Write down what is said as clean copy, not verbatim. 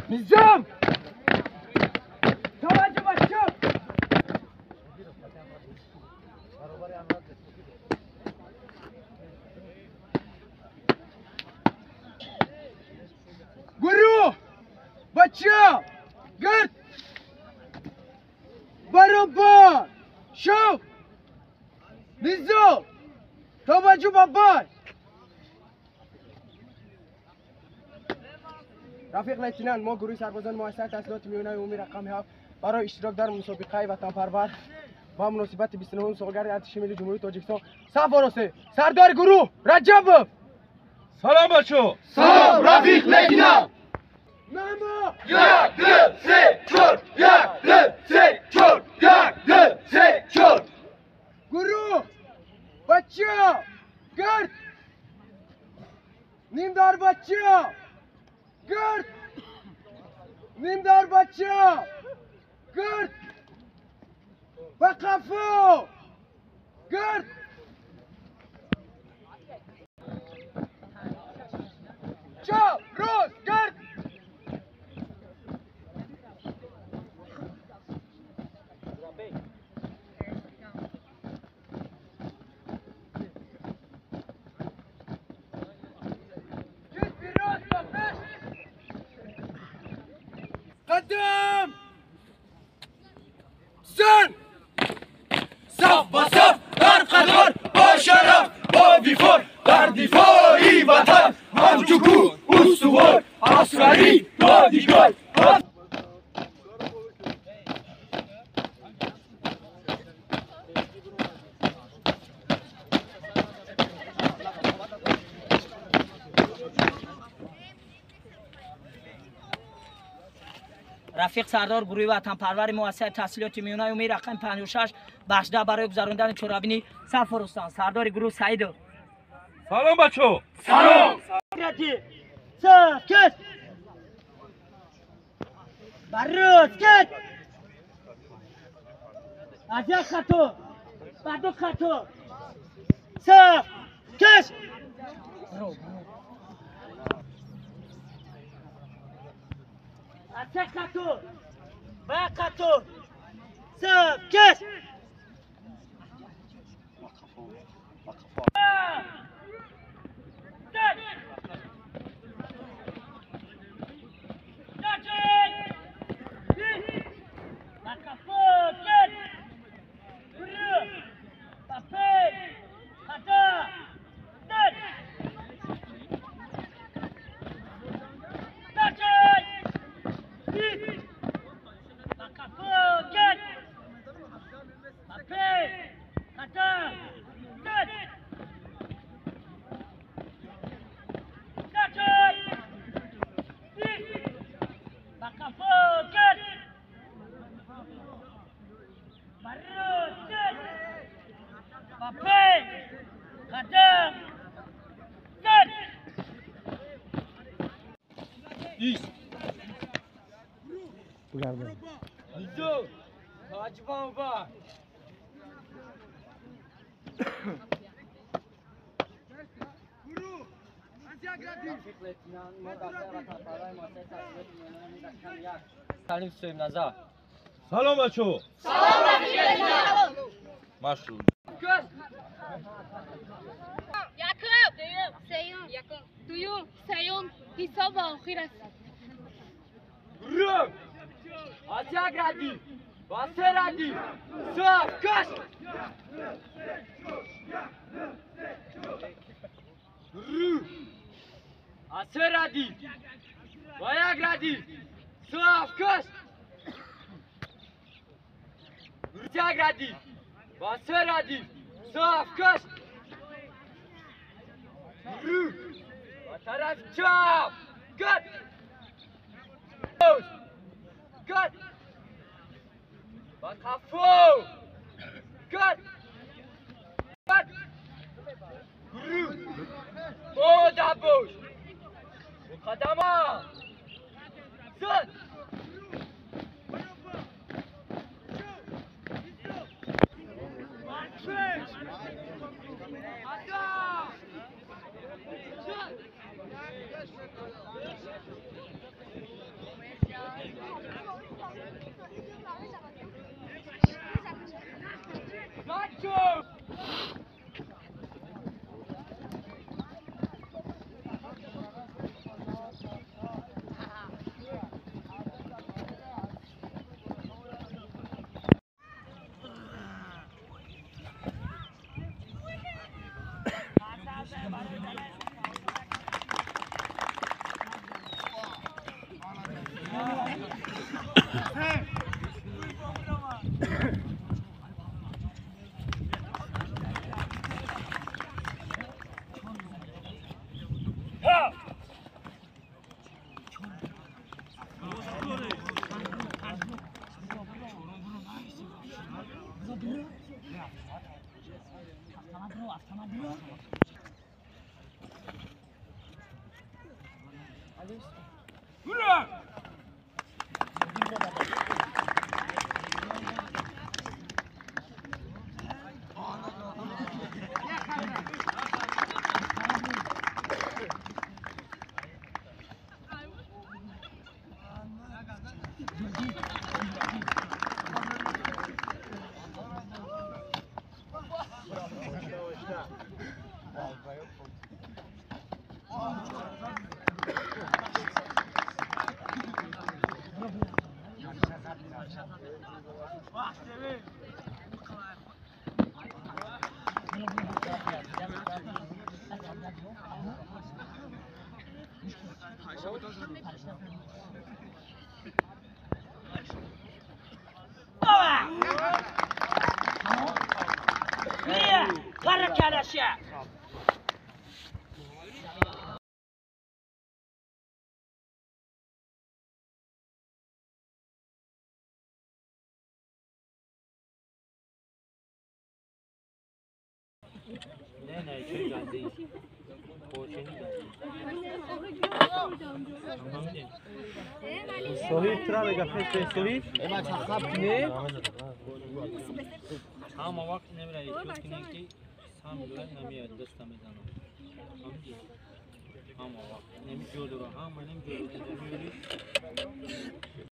نظام توجه بچه گروه بچه گرد برابر شو نظام توجه بابا رفیق لطینان ما گروه سربازان مؤسسه تحصیلات میانه عمومی رقم 7 برای اشتراک در مسابقه وطن پرور با مناسبت 29 سالگرد ارتش ملی جمهوری تاجیکستان صف وارسته سردار گروه رجب. سلام بچو. سلام رفیق لطینان. نما یک دو سه چهار یک دو سه چهار یک دو سه چهار. گروه بچه گرد نیمدار بچه گرد نیمدار بچه گرد وقفو گرد چاپ روز گرد قدم زن صف با صف در قطار با شرف با ویفور در دفاعی وطن همچو استوار عسکری دادگاه. رفیق سردار گروه وطن پرور مؤسسه تحصیلات میانه عمومی رقم 56 بخشده برای گذراندن چورابینی صف رستان سردار گروه سعید. سلام بچو. سلام. صف کش بروز کش از یک خطو بعد خطو صف کش از یک خطو به خطو صف کش Nizam Hacıban var. سلام سویم نزا. سلام بچو. سلام رفیق. مشروع. Yakın. Duyum. Sayın. Hesap ahir است. Guru Hacı geldi. Basır geldi. Saf kaç. Guru Asır geldi. Baya geldi. Saf kaç. Hacı geldi. Basır geldi. Saf kaç. Guru taraf çap. Kaç. Good. Bakafu. Good. Good. Guru. O da boş. Bu kadama. Zın. Hadi. بركة على الشعب. صحیح ترا بگم صحیح ما تخاف نه هم وقت نمیره چون که سام دور نمیاد دست میزنم هم وقت نمیجوره هم نمیجوره